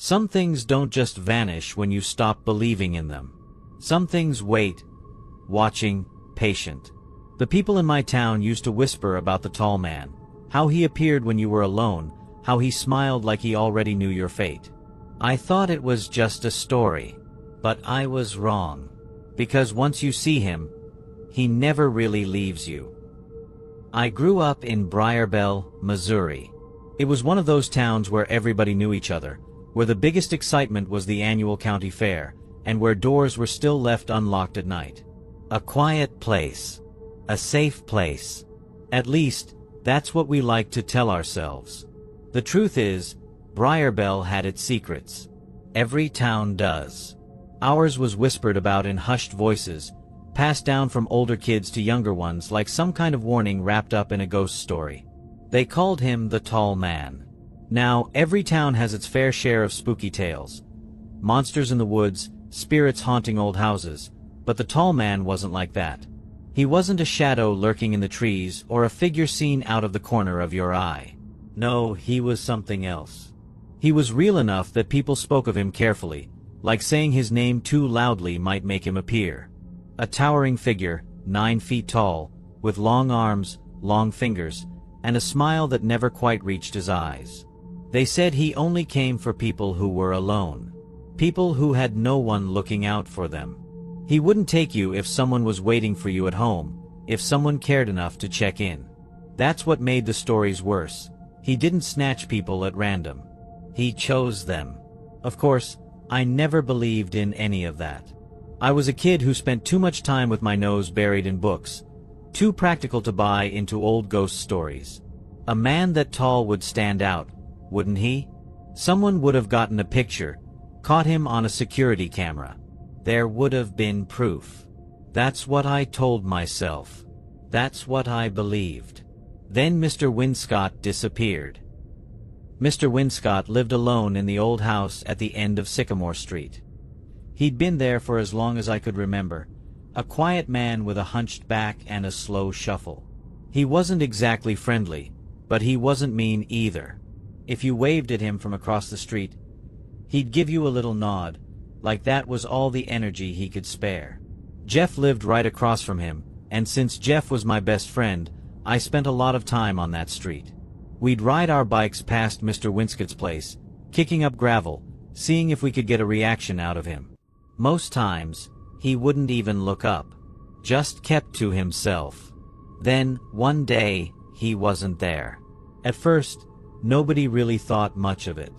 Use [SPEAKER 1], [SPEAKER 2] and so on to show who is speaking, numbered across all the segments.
[SPEAKER 1] Some things don't just vanish when you stop believing in them. Some things wait, watching, patient. The people in my town used to whisper about the tall man, how he appeared when you were alone, how he smiled like he already knew your fate. I thought it was just a story, but I was wrong. Because once you see him, he never really leaves you. I grew up in Briarbell, Missouri. It was one of those towns where everybody knew each other, where the biggest excitement was the annual county fair, and where doors were still left unlocked at night. A quiet place. A safe place. At least, that's what we like to tell ourselves. The truth is, Briarbell had its secrets. Every town does. Ours was whispered about in hushed voices, passed down from older kids to younger ones like some kind of warning wrapped up in a ghost story. They called him the Tall Man. Now, every town has its fair share of spooky tales. Monsters in the woods, spirits haunting old houses, but the Tall Man wasn't like that. He wasn't a shadow lurking in the trees or a figure seen out of the corner of your eye. No, he was something else. He was real enough that people spoke of him carefully, like saying his name too loudly might make him appear. A towering figure, 9 feet tall, with long arms, long fingers, and a smile that never quite reached his eyes. They said he only came for people who were alone. People who had no one looking out for them. He wouldn't take you if someone was waiting for you at home, if someone cared enough to check in. That's what made the stories worse. He didn't snatch people at random. He chose them. Of course, I never believed in any of that. I was a kid who spent too much time with my nose buried in books, too practical to buy into old ghost stories. A man that tall would stand out, wouldn't he? Someone would have gotten a picture, caught him on a security camera. There would have been proof. That's what I told myself. That's what I believed. Then Mr. Winscot disappeared. Mr. Winscot lived alone in the old house at the end of Sycamore Street. He'd been there for as long as I could remember, a quiet man with a hunched back and a slow shuffle. He wasn't exactly friendly, but he wasn't mean either. If you waved at him from across the street, he'd give you a little nod, like that was all the energy he could spare. Jeff lived right across from him, and since Jeff was my best friend, I spent a lot of time on that street. We'd ride our bikes past Mr. Winscot's place, kicking up gravel, seeing if we could get a reaction out of him. Most times, he wouldn't even look up, just kept to himself. Then, one day, he wasn't there. At first, nobody really thought much of it.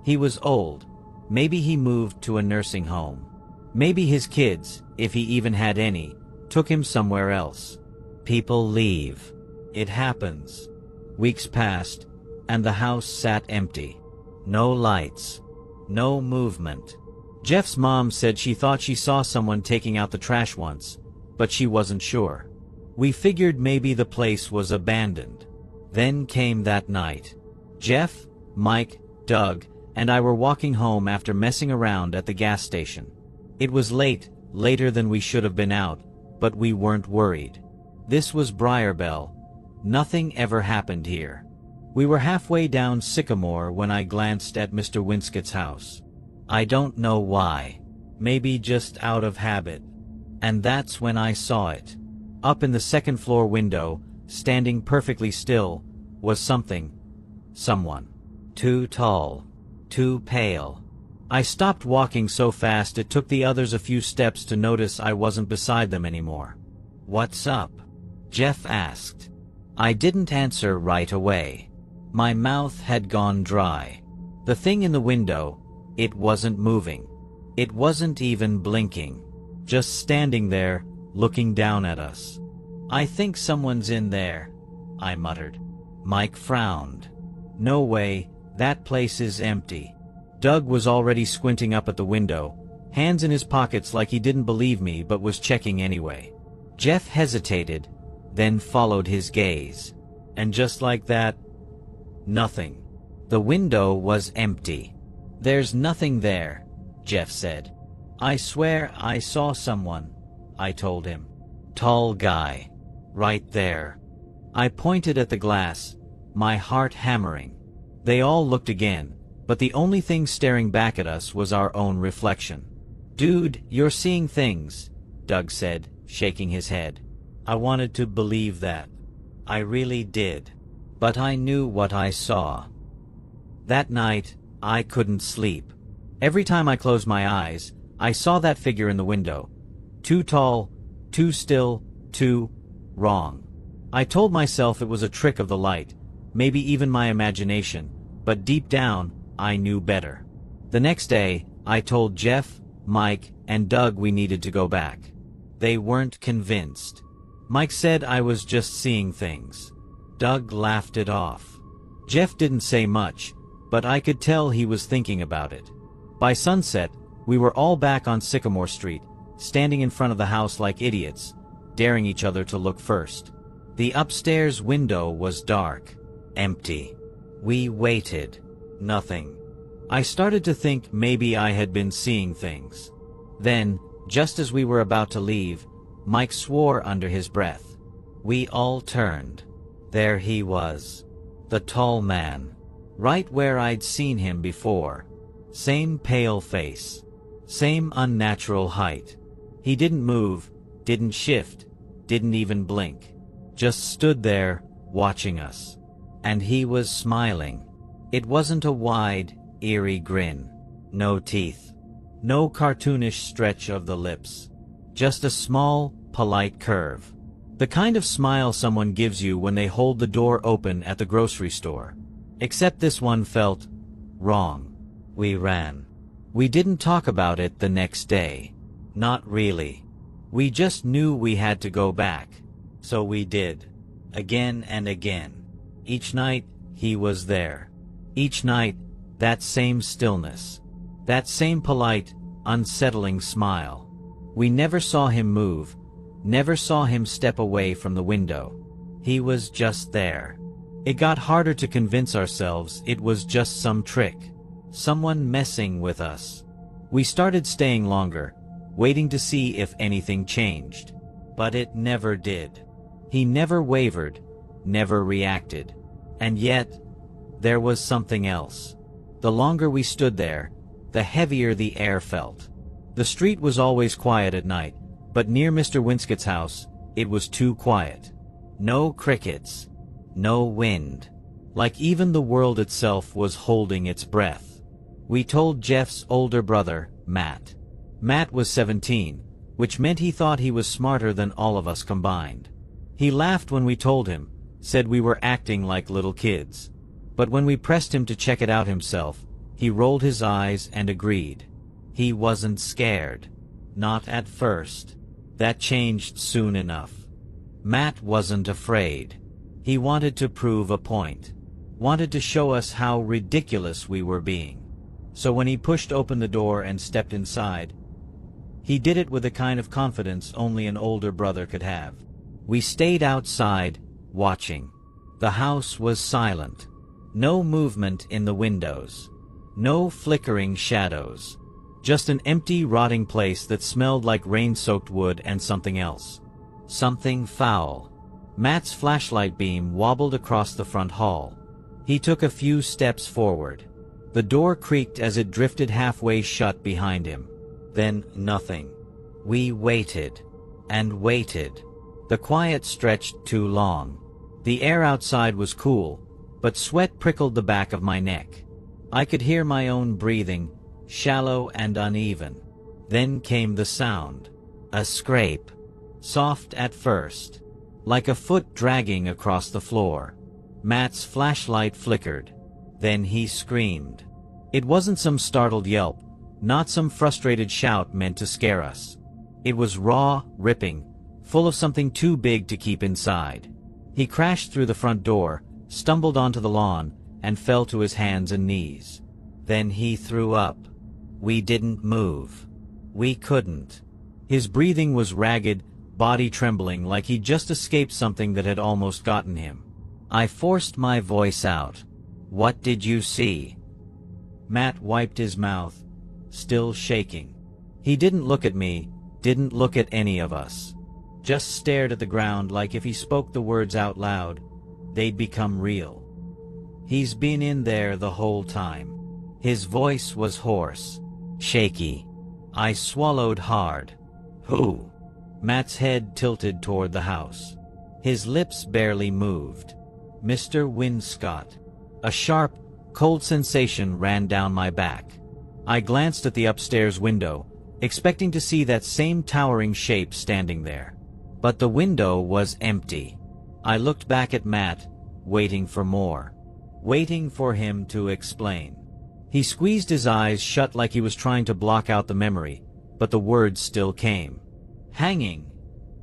[SPEAKER 1] He was old. Maybe he moved to a nursing home. Maybe his kids, if he even had any, took him somewhere else. People leave. It happens. Weeks passed, and the house sat empty. No lights. No movement. Jeff's mom said she thought she saw someone taking out the trash once, but she wasn't sure. We figured maybe the place was abandoned. Then came that night. Jeff, Mike, Doug, and I were walking home after messing around at the gas station. It was late, later than we should have been out, but we weren't worried. This was Briarbell. Nothing ever happened here. We were halfway down Sycamore when I glanced at Mr. Winscot's house. I don't know why. Maybe just out of habit. And that's when I saw it. Up in the second-floor window, standing perfectly still, was someone. Too tall. Too pale. I stopped walking so fast it took the others a few steps to notice I wasn't beside them anymore. "What's up?" Jeff asked. I didn't answer right away. My mouth had gone dry. The thing in the window, it wasn't moving. It wasn't even blinking. Just standing there, looking down at us. "I think someone's in there," I muttered. Mike frowned. "No way, that place is empty." Doug was already squinting up at the window, hands in his pockets like he didn't believe me but was checking anyway. Jeff hesitated, then followed his gaze. And just like that, nothing. The window was empty. "There's nothing there," Jeff said. "I swear I saw someone," I told him. "Tall guy. Right there." I pointed at the glass, my heart hammering. They all looked again, but the only thing staring back at us was our own reflection. "Dude, you're seeing things," Doug said, shaking his head. I wanted to believe that. I really did. But I knew what I saw. That night, I couldn't sleep. Every time I closed my eyes, I saw that figure in the window. Too tall, too still, too wrong. I told myself it was a trick of the light, maybe even my imagination, but deep down, I knew better. The next day, I told Jeff, Mike, and Doug we needed to go back. They weren't convinced. Mike said I was just seeing things. Doug laughed it off. Jeff didn't say much, but I could tell he was thinking about it. By sunset, we were all back on Sycamore Street, standing in front of the house like idiots, daring each other to look first. The upstairs window was dark, empty. We waited. Nothing. I started to think maybe I had been seeing things. Then, just as we were about to leave, Mike swore under his breath. We all turned. There he was. The tall man. Right where I'd seen him before. Same pale face. Same unnatural height. He didn't move, didn't shift, didn't even blink. Just stood there, watching us. And he was smiling. It wasn't a wide, eerie grin. No teeth. No cartoonish stretch of the lips. Just a small, polite curve. The kind of smile someone gives you when they hold the door open at the grocery store. Except this one felt wrong. We ran. We didn't talk about it the next day. Not really. We just knew we had to go back. So we did. Again and again. Each night, he was there. Each night, that same stillness. That same polite, unsettling smile. We never saw him move. Never saw him step away from the window. He was just there. It got harder to convince ourselves it was just some trick. Someone messing with us. We started staying longer, waiting to see if anything changed. But it never did. He never wavered, never reacted. And yet, there was something else. The longer we stood there, the heavier the air felt. The street was always quiet at night, but near Mr. Winscot's house, it was too quiet. No crickets. No wind. Like even the world itself was holding its breath. We told Jeff's older brother, Matt. Matt was 17, which meant he thought he was smarter than all of us combined. He laughed when we told him, said we were acting like little kids. But when we pressed him to check it out himself, he rolled his eyes and agreed. He wasn't scared. Not at first. That changed soon enough. Matt wasn't afraid. He wanted to prove a point. Wanted to show us how ridiculous we were being. So when he pushed open the door and stepped inside, he did it with a kind of confidence only an older brother could have. We stayed outside, watching. The house was silent. No movement in the windows. No flickering shadows. Just an empty, rotting place that smelled like rain-soaked wood and something else. Something foul. Matt's flashlight beam wobbled across the front hall. He took a few steps forward. The door creaked as it drifted halfway shut behind him. Then nothing. We waited. And waited. The quiet stretched too long. The air outside was cool, but sweat prickled the back of my neck. I could hear my own breathing, shallow and uneven. Then came the sound. A scrape. Soft at first. Like a foot dragging across the floor. Matt's flashlight flickered. Then he screamed. It wasn't some startled yelp, not some frustrated shout meant to scare us. It was raw, ripping, full of something too big to keep inside. He crashed through the front door, stumbled onto the lawn, and fell to his hands and knees. Then he threw up. We didn't move. We couldn't. His breathing was ragged, body trembling like he'd just escaped something that had almost gotten him. I forced my voice out. What did you see? Matt wiped his mouth, still shaking. He didn't look at me, didn't look at any of us. Just stared at the ground like if he spoke the words out loud, they'd become real. He's been in there the whole time. His voice was hoarse, shaky. I swallowed hard. Who? Matt's head tilted toward the house. His lips barely moved. Mr. Winscot. A sharp, cold sensation ran down my back. I glanced at the upstairs window, expecting to see that same towering shape standing there. But the window was empty. I looked back at Matt, waiting for more. Waiting for him to explain. He squeezed his eyes shut like he was trying to block out the memory, but the words still came. Hanging,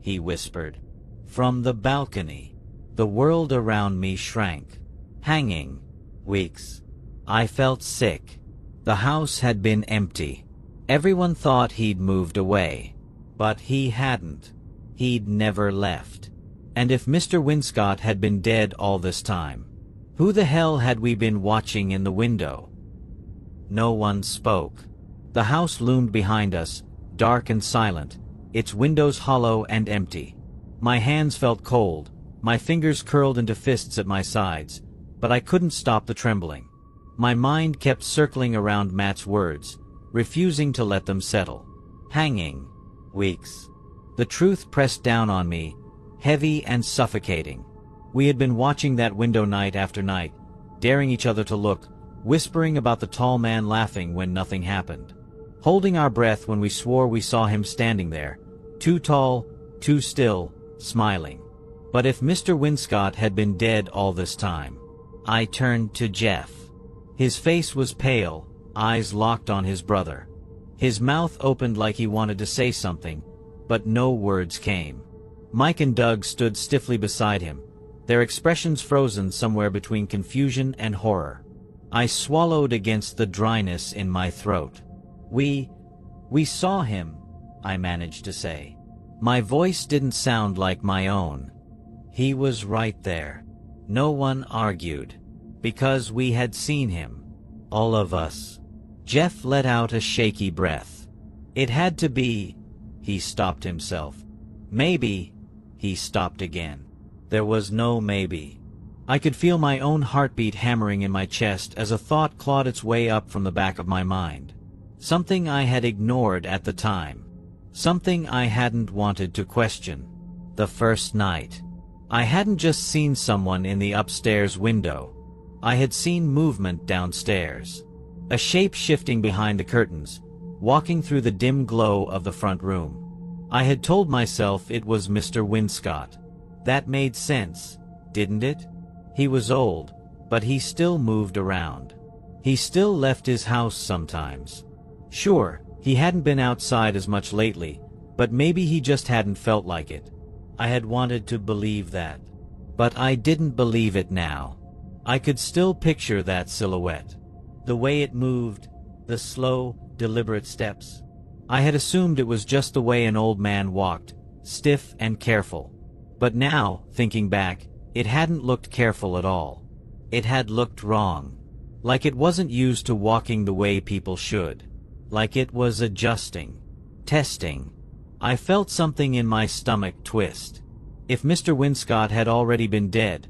[SPEAKER 1] he whispered. From the balcony. The world around me shrank. Hanging. Weeks. I felt sick. The house had been empty. Everyone thought he'd moved away. But he hadn't. He'd never left. And if Mr. Winscot had been dead all this time, who the hell had we been watching in the window? No one spoke. The house loomed behind us, dark and silent, its windows hollow and empty. My hands felt cold, my fingers curled into fists at my sides, but I couldn't stop the trembling. My mind kept circling around Matt's words, refusing to let them settle. Hanging. Weeks. The truth pressed down on me, heavy and suffocating. We had been watching that window night after night, daring each other to look, whispering about the tall man laughing when nothing happened, holding our breath when we swore we saw him standing there, too tall, too still, smiling. But if Mr. Winscot had been dead all this time? I turned to Jeff. His face was pale, eyes locked on his brother. His mouth opened like he wanted to say something, but no words came. Mike and Doug stood stiffly beside him, their expressions frozen somewhere between confusion and horror. I swallowed against the dryness in my throat. We saw him, I managed to say. My voice didn't sound like my own. He was right there. No one argued. Because we had seen him. All of us. Jeff let out a shaky breath. It had to be. He stopped himself. Maybe. He stopped again. There was no maybe. I could feel my own heartbeat hammering in my chest as a thought clawed its way up from the back of my mind. Something I had ignored at the time. Something I hadn't wanted to question. The first night. I hadn't just seen someone in the upstairs window. I had seen movement downstairs. A shape shifting behind the curtains, walking through the dim glow of the front room. I had told myself it was Mr. Winscot. That made sense, didn't it? He was old, but he still moved around. He still left his house sometimes. Sure, he hadn't been outside as much lately, but maybe he just hadn't felt like it. I had wanted to believe that. But I didn't believe it now. I could still picture that silhouette. The way it moved, the slow, deliberate steps. I had assumed it was just the way an old man walked, stiff and careful. But now, thinking back, it hadn't looked careful at all. It had looked wrong. Like it wasn't used to walking the way people should. Like it was adjusting. Testing. I felt something in my stomach twist. If Mr. Winscot had already been dead,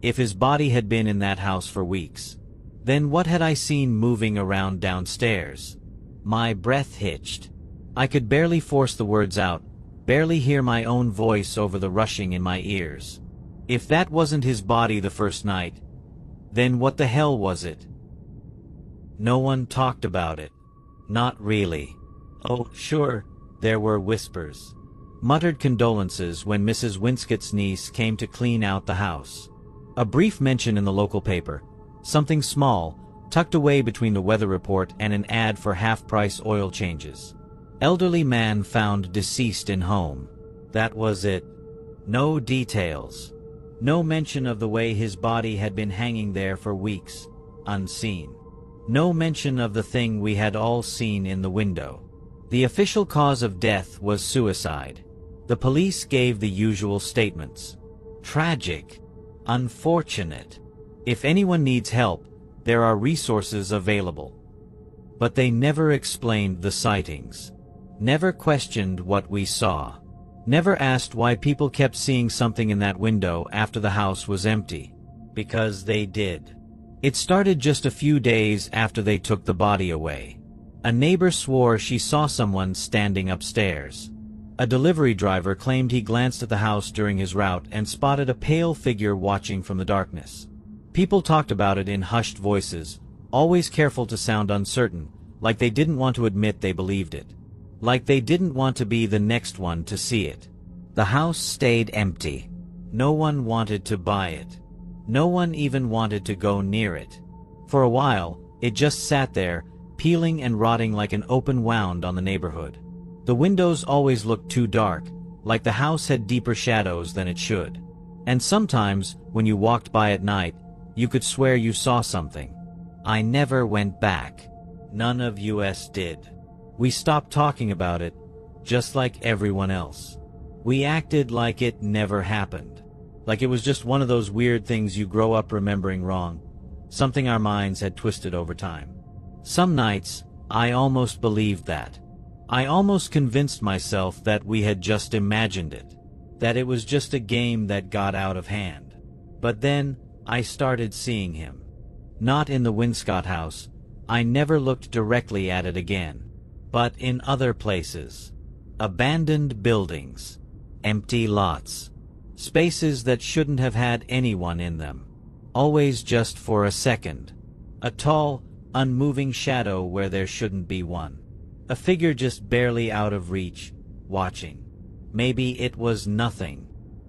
[SPEAKER 1] if his body had been in that house for weeks, then what had I seen moving around downstairs? My breath hitched. I could barely force the words out, barely hear my own voice over the rushing in my ears. If that wasn't his body the first night, then what the hell was it? No one talked about it. Not really. Oh, sure, there were whispers. Muttered condolences when Mrs. Winscot's niece came to clean out the house. A brief mention in the local paper, something small, tucked away between the weather report and an ad for half-price oil changes. Elderly man found deceased in home. That was it. No details. No mention of the way his body had been hanging there for weeks, unseen. No mention of the thing we had all seen in the window. The official cause of death was suicide. The police gave the usual statements. Tragic. Unfortunate. If anyone needs help, there are resources available. But they never explained the sightings. Never questioned what we saw. Never asked why people kept seeing something in that window after the house was empty. Because they did. It started just a few days after they took the body away. A neighbor swore she saw someone standing upstairs. A delivery driver claimed he glanced at the house during his route and spotted a pale figure watching from the darkness. People talked about it in hushed voices, always careful to sound uncertain, like they didn't want to admit they believed it. Like they didn't want to be the next one to see it. The house stayed empty. No one wanted to buy it. No one even wanted to go near it. For a while, it just sat there, peeling and rotting like an open wound on the neighborhood. The windows always looked too dark, like the house had deeper shadows than it should. And sometimes, when you walked by at night, you could swear you saw something. I never went back. None of us did. We stopped talking about it, just like everyone else. We acted like it never happened. Like it was just one of those weird things you grow up remembering wrong, something our minds had twisted over time. Some nights, I almost believed that. I almost convinced myself that we had just imagined it, that it was just a game that got out of hand. But then, I started seeing him. Not in the Winscot house. I never looked directly at it again. But in other places. Abandoned buildings. Empty lots. Spaces that shouldn't have had anyone in them. Always just for a second. A tall, unmoving shadow where there shouldn't be one. A figure just barely out of reach, watching. Maybe it was nothing.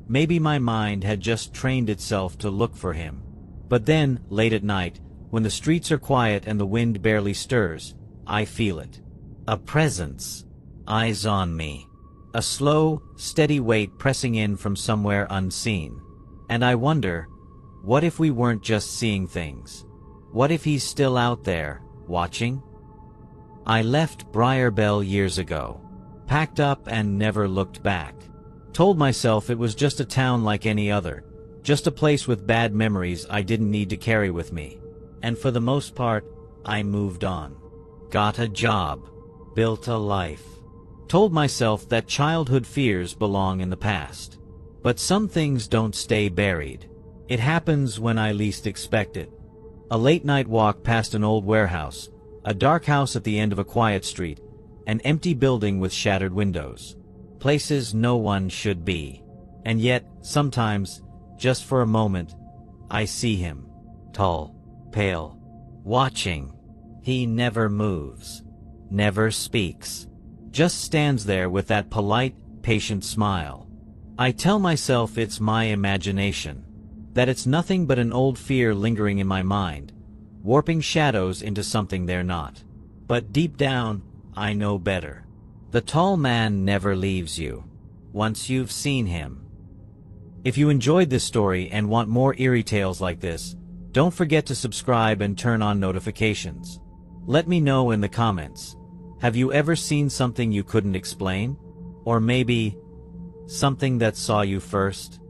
[SPEAKER 1] Maybe my mind had just trained itself to look for him. But then, late at night, when the streets are quiet and the wind barely stirs, I feel it. A presence. Eyes on me. A slow, steady weight pressing in from somewhere unseen. And I wonder, what if we weren't just seeing things? What if he's still out there, watching? I left Briarbell years ago. Packed up and never looked back. Told myself it was just a town like any other. Just a place with bad memories I didn't need to carry with me. And for the most part, I moved on. Got a job. Built a life. Told myself that childhood fears belong in the past. But some things don't stay buried. It happens when I least expect it. A late-night walk past an old warehouse, a dark house at the end of a quiet street, an empty building with shattered windows. Places no one should be. And yet, sometimes, just for a moment, I see him. Tall, pale, watching. He never moves. Never speaks. Just stands there with that polite, patient smile. I tell myself it's my imagination. That it's nothing but an old fear lingering in my mind, warping shadows into something they're not. But deep down, I know better. The tall man never leaves you. Once you've seen him. If you enjoyed this story and want more eerie tales like this, don't forget to subscribe and turn on notifications. Let me know in the comments. Have you ever seen something you couldn't explain? Or maybe, something that saw you first?